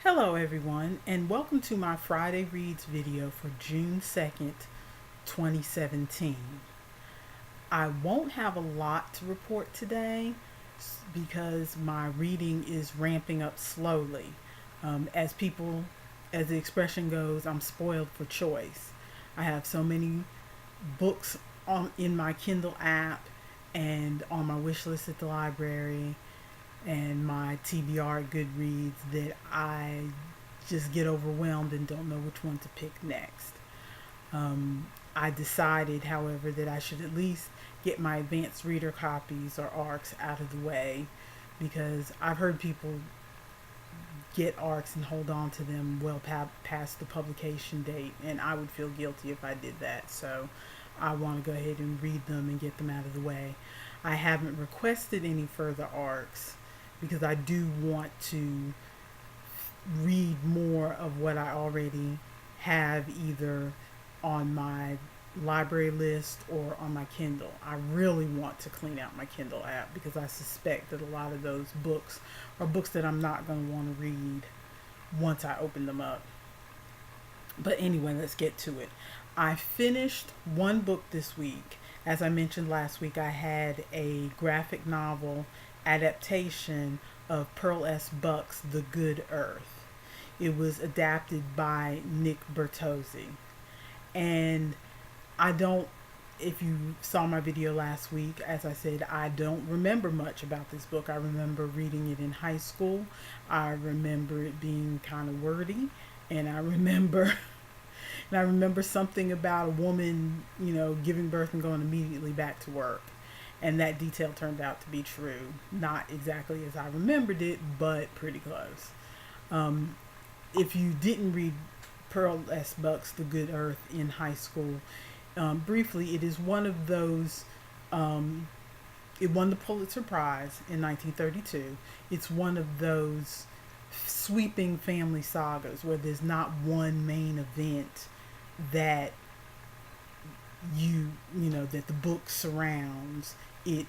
Hello everyone, and welcome to my Friday Reads video for June 2nd, 2017. I won't have a lot to report today because my reading is ramping up slowly. As as the expression goes, I'm spoiled for choice. I have so many books in my Kindle app and on my wish list at the library and my TBR at Goodreads that I just get overwhelmed and don't know which one to pick next. I decided, however, that I should at least get my advanced reader copies or ARCs out of the way because I've heard people get ARCs and hold on to them well past the publication date, and I would feel guilty if I did that. So I want to go ahead and read them and get them out of the way. I haven't requested any further ARCs because I do want to read more of what I already have either on my library list or on my Kindle. I really want to clean out my Kindle app because I suspect that a lot of those books are books that I'm not going to want to read once I open them up. But anyway, let's get to it. I finished one book this week. As I mentioned last week, I had a graphic novel adaptation of Pearl S. Buck's The Good Earth. It was adapted by Nick Bertozzi. And I don't, if you saw my video last week, as I said, I don't remember much about this book. I remember reading it in high school. I remember it being kind of wordy. And I remember and I remember something about a woman, giving birth and going immediately back to work. And that detail turned out to be true. Not exactly as I remembered it, but pretty close. If you didn't read Pearl S. Buck's The Good Earth in high school, briefly, it is one of those. It won the Pulitzer Prize in 1932. It's one of those sweeping family sagas where there's not one main event that that the book surrounds. It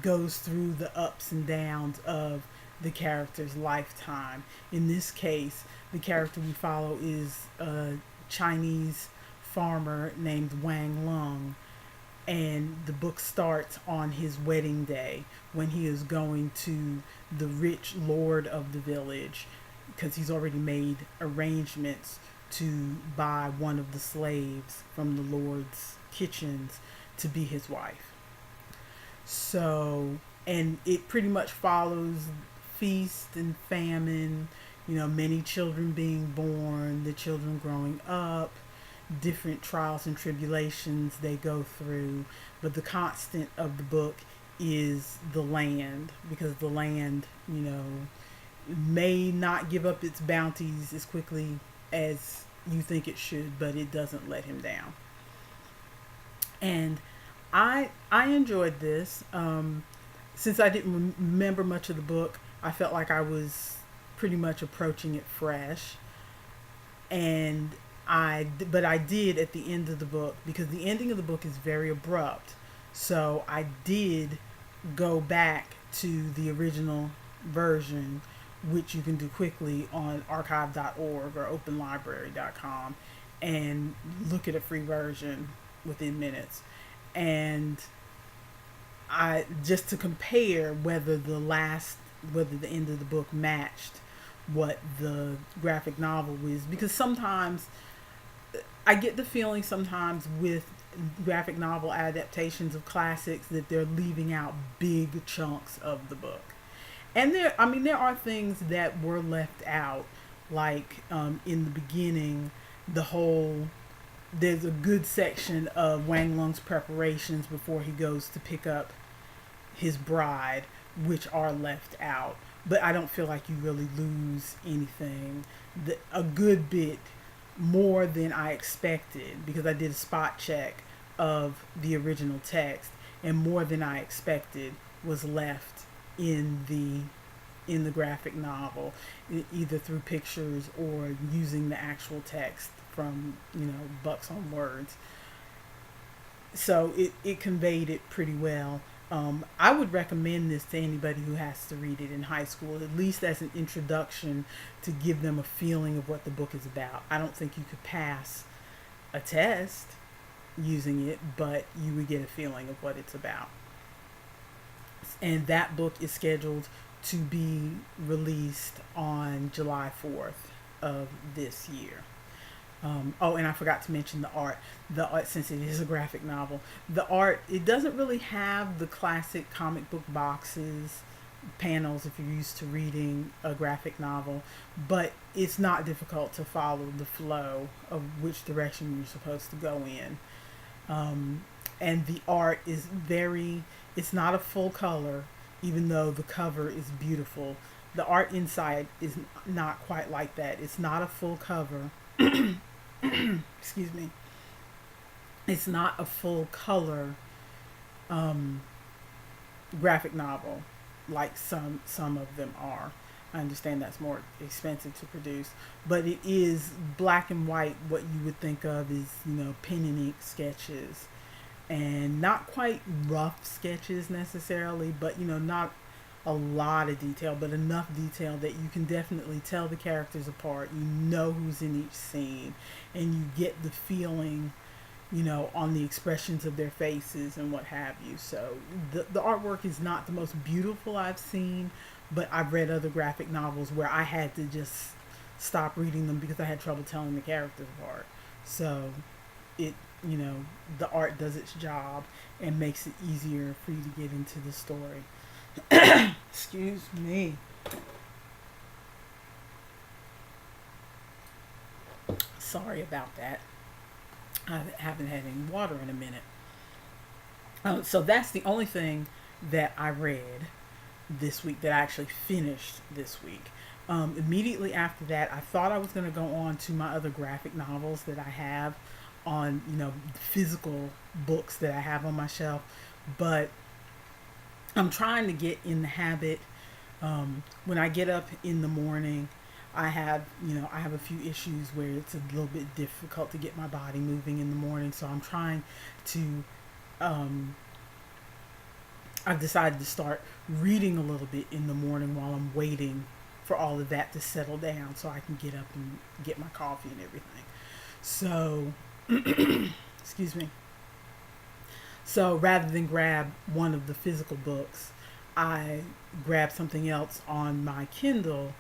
goes through the ups and downs of the character's lifetime. In this case, the character we follow is a Chinese farmer named Wang Lung, and the book starts on his wedding day when he is going to the rich lord of the village because he's already made arrangements to buy one of the slaves from the lord's kitchens to be his wife. So, and it pretty much follows feast and famine, many children being born, the children growing up, different trials and tribulations they go through. But the constant of the book is the land, because the land, may not give up its bounties as quickly as you think it should, but it doesn't let him down. And I enjoyed this. Since I didn't remember much of the book, I felt like I was pretty much approaching it fresh. And but I did at the end of the book, because the ending of the book is very abrupt. So I did go back to the original version, which you can do quickly on archive.org or openlibrary.com, and look at a free version within minutes. And I just to compare whether the end of the book matched what the graphic novel was, because sometimes I get the feeling sometimes with graphic novel adaptations of classics that they're leaving out big chunks of the book. And there are things that were left out, like in the beginning, there's a good section of Wang Lung's preparations before he goes to pick up his bride, which are left out. But I don't feel like you really lose anything. A good bit more than I expected, because I did a spot check of the original text, and more than I expected was left in the graphic novel, either through pictures or using the actual text from Buck's own words. So it conveyed it pretty well. I would recommend this to anybody who has to read it in high school, at least as an introduction to give them a feeling of what the book is about. I don't think you could pass a test using it, but you would get a feeling of what it's about. And that book is scheduled to be released on July 4th of this year. Oh, and I forgot to mention the art. The art, since it is a graphic novel, the art, it doesn't really have the classic comic book boxes, panels if you're used to reading a graphic novel, but it's not difficult to follow the flow of which direction you're supposed to go in. And the art is it's not a full color, even though the cover is beautiful. The art inside is not quite like that. It's not a full cover. Excuse me. It's not a full color um, graphic novel like some of them are. I understand that's more expensive to produce, but it is black and white. What you would think of is, pen and ink sketches, and not quite rough sketches necessarily, but not a lot of detail, but enough detail that you can definitely tell the characters apart. You know who's in each scene, and you get the feeling, on the expressions of their faces and what have you. So the artwork is not the most beautiful I've seen, but I've read other graphic novels where I had to just stop reading them because I had trouble telling the characters apart. So it, the art does its job and makes it easier for you to get into the story. Excuse me. Sorry about that. I haven't had any water in a minute. So that's the only thing that I read this week, that I actually finished this week. Immediately after that, I thought I was going to go on to my other graphic novels that I have on, physical books that I have on my shelf, but I'm trying to get in the habit. When I get up in the morning, I have a few issues where it's a little bit difficult to get my body moving in the morning. So I'm trying to, I've decided to start reading a little bit in the morning while I'm waiting for all of that to settle down so I can get up and get my coffee and everything. So, excuse me. So rather than grab one of the physical books, I grabbed something else on my Kindle.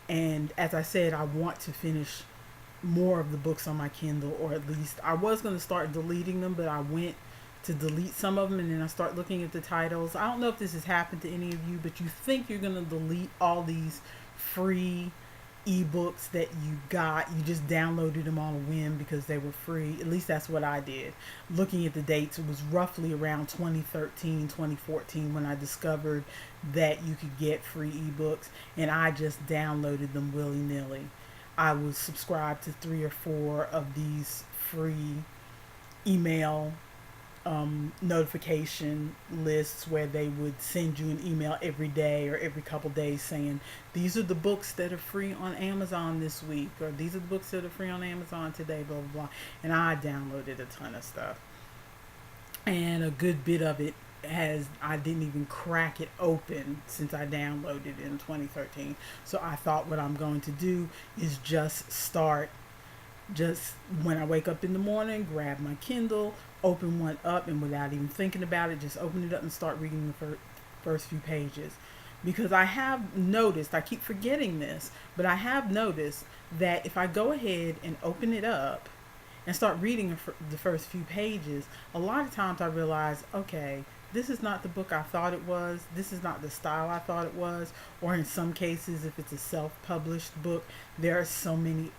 And as I said, I want to finish more of the books on my Kindle, or at least I was going to start deleting them, but I went to delete some of them, and then I start looking at the titles. I don't know if this has happened to any of you, but you think you're going to delete all these free ebooks that you got. You just downloaded them on a whim because they were free. At least that's what I did. Looking at the dates, it was roughly around 2013, 2014 when I discovered that you could get free ebooks, and I just downloaded them willy-nilly. I was subscribed to 3 or 4 of these free email notification lists where they would send you an email every day or every couple days saying, these are the books that are free on Amazon this week, or these are the books that are free on Amazon today, blah, blah, blah. And I downloaded a ton of stuff. And a good bit of it I didn't even crack it open since I downloaded it in 2013. So I thought what I'm going to do is just when I wake up in the morning, grab my Kindle, open one up, and without even thinking about it, just open it up and start reading the first few pages. Because I have noticed, I keep forgetting this, but I have noticed that if I go ahead and open it up and start reading the first few pages, a lot of times I realize, okay, this is not the book I thought it was. This is not the style I thought it was. Or in some cases, if it's a self-published book, there are so many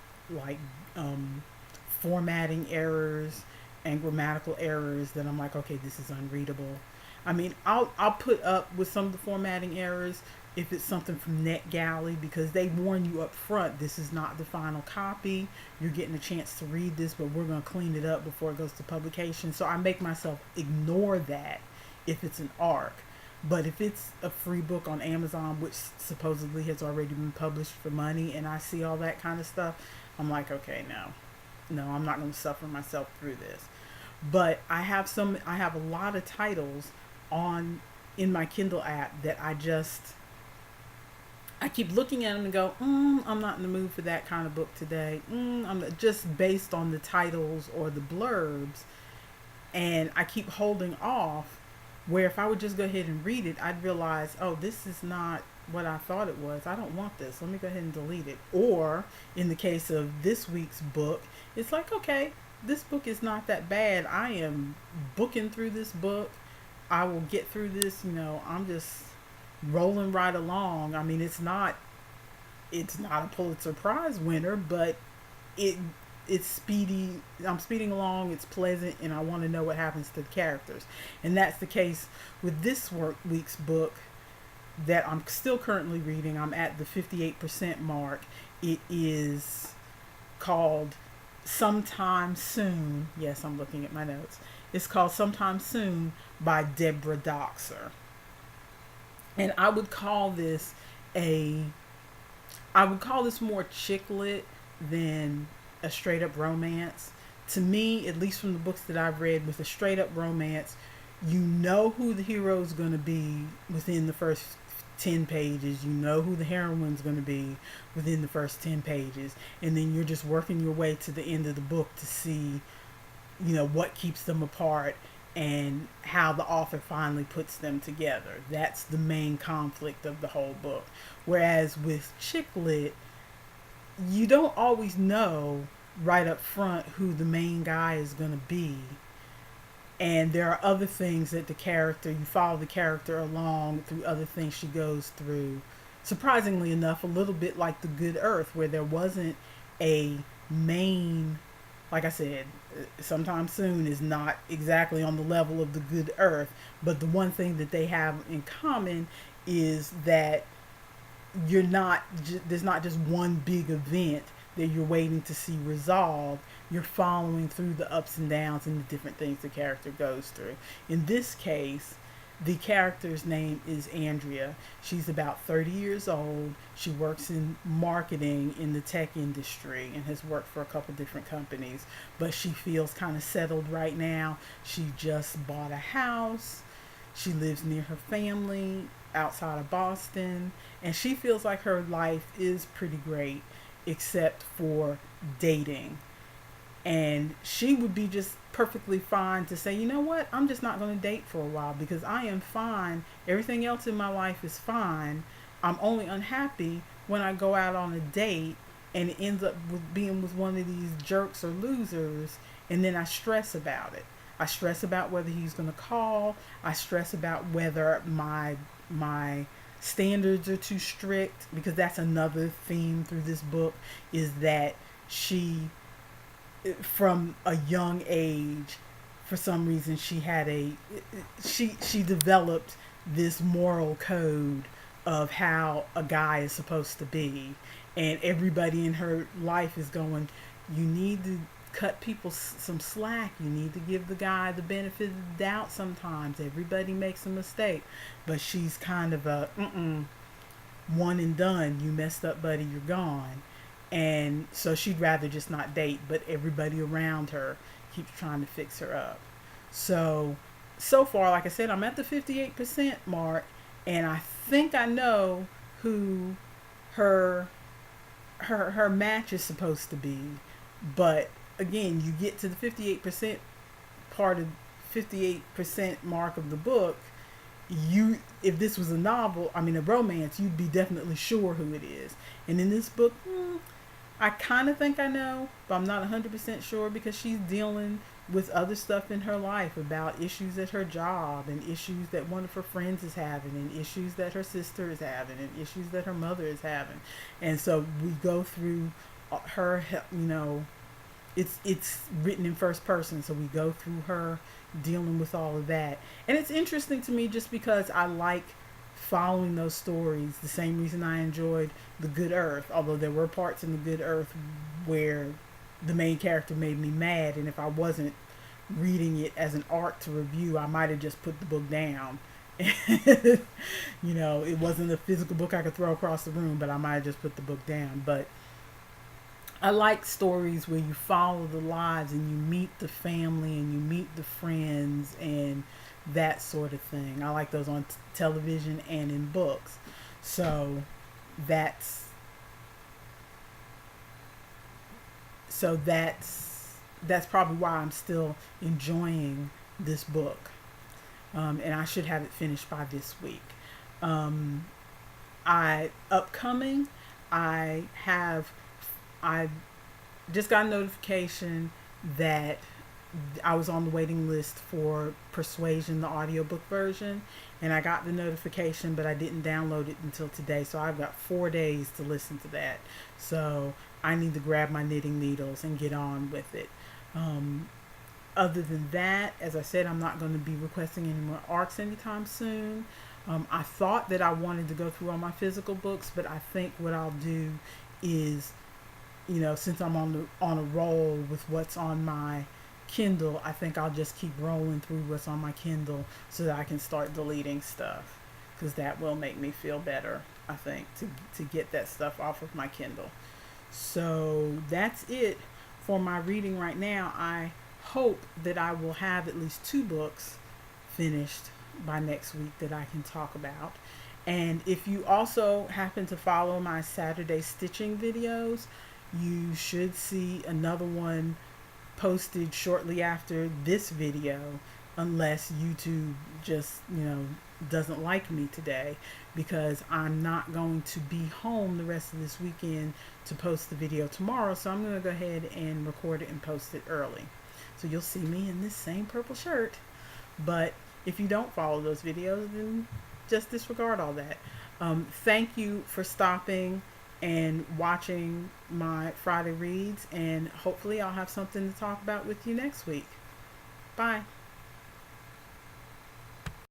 formatting errors and grammatical errors that I'm like, okay, this is unreadable. I mean, I'll put up with some of the formatting errors if it's something from NetGalley, because they warn you up front, this is not the final copy. You're getting a chance to read this, but we're going to clean it up before it goes to publication. So I make myself ignore that if it's an ARC. But if it's a free book on Amazon, which supposedly has already been published for money, and I see all that kind of stuff, I'm like, okay, no, I'm not going to suffer myself through this. But I have a lot of titles on in my Kindle app that I keep looking at them and go, I'm not in the mood for that kind of book today. I'm not, just based on the titles or the blurbs, and I keep holding off. Where if I would just go ahead and read it, I'd realize, oh, this is not what I thought it was. I don't want this. Let me go ahead and delete it. Or in the case of this week's book, it's like, okay, this book is not that bad. I am booking through this book. I will get through this. I'm just rolling right along. I mean, it's not a Pulitzer Prize winner, but it it's speedy. I'm speeding along. It's pleasant, and I want to know what happens to the characters. And that's the case with this week's book that I'm still currently reading. I'm at the 58% mark. It is called Sometime Soon. Yes, I'm looking at my notes. It's called Sometime Soon by Deborah Doxer. And a I would call this more chick lit than a straight up romance. To me, at least from the books that I've read, with a straight up romance, you know who the hero is going to be within the first 10 pages. You know who the heroine's going to be within the first 10 pages. And then you're just working your way to the end of the book to see, what keeps them apart and how the author finally puts them together. That's the main conflict of the whole book. Whereas with chick lit, you don't always know right up front who the main guy is going to be. And there are other things that you follow the character along through other things she goes through. Surprisingly enough, a little bit like The Good Earth, where there wasn't a main, like I said, Sometime Soon is not exactly on the level of The Good Earth, but the one thing that they have in common is that there's not just one big event that you're waiting to see resolved. You're following through the ups and downs and the different things the character goes through. In this case, the character's name is Andrea. She's about 30 years old. She works in marketing in the tech industry and has worked for a couple different companies, but she feels kind of settled right now. She just bought a house. She lives near her family outside of Boston, and she feels like her life is pretty great except for dating. And she would be just perfectly fine to say, you know what, I'm just not going to date for a while because I am fine. Everything else in my life is fine. I'm only unhappy when I go out on a date and it ends up with being with one of these jerks or losers, and then I stress about it. I stress about whether he's going to call. I stress about whether my standards are too strict, because that's another theme through this book, is that she, from a young age, for some reason she developed this moral code of how a guy is supposed to be, and everybody in her life is going, you need to cut people some slack. You need to give the guy the benefit of the doubt sometimes. Everybody makes a mistake. But she's kind of a, one and done. You messed up, buddy, you're gone. And so she'd rather just not date, but everybody around her keeps trying to fix her up. So far, like I said, I'm at the 58% mark, and I think I know who her match is supposed to be. But again, you get to the 58% part of 58% mark of the book, if this was a novel, I mean a romance, you'd be definitely sure who it is. And in this book, I kind of think I know, but I'm not 100% sure, because she's dealing with other stuff in her life, about issues at her job, and issues that one of her friends is having, and issues that her sister is having, and issues that her mother is having. And so we go through her, it's written in first person, so we go through her dealing with all of that. And it's interesting to me just because I like following those stories, the same reason I enjoyed The Good Earth, although there were parts in The Good Earth where the main character made me mad, and if I wasn't reading it as an art to review, I might have just put the book down. It wasn't a physical book I could throw across the room, but I might have just put the book down. But I like stories where you follow the lives and you meet the family and you meet the friends, and that sort of thing. I like those on television and in books. So that's that's probably why I'm still enjoying this book. And I should have it finished by this week. Um, I upcoming, I have I just got a notification that I was on the waiting list for Persuasion, the audiobook version, and I got the notification, but I didn't download it until today. So I've got 4 days to listen to that. So I need to grab my knitting needles and get on with it. Um, Other than that, as I said, I'm not going to be requesting any more ARCs anytime soon. I thought that I wanted to go through all my physical books, but I think what I'll do is, since I'm on a roll with what's on my Kindle, I think I'll just keep rolling through what's on my Kindle so that I can start deleting stuff, because that will make me feel better, I think, to get that stuff off of my Kindle. So that's it for my reading right now. I hope that I will have at least 2 books finished by next week that I can talk about. And if you also happen to follow my Saturday stitching videos, you should see another one posted shortly after this video, unless YouTube just, doesn't like me today, because I'm not going to be home the rest of this weekend to post the video tomorrow. So I'm going to go ahead and record it and post it early. So you'll see me in this same purple shirt. But if you don't follow those videos, then just disregard all that. Thank you for stopping and watching my Friday reads, and hopefully I'll have something to talk about with you next week. Bye.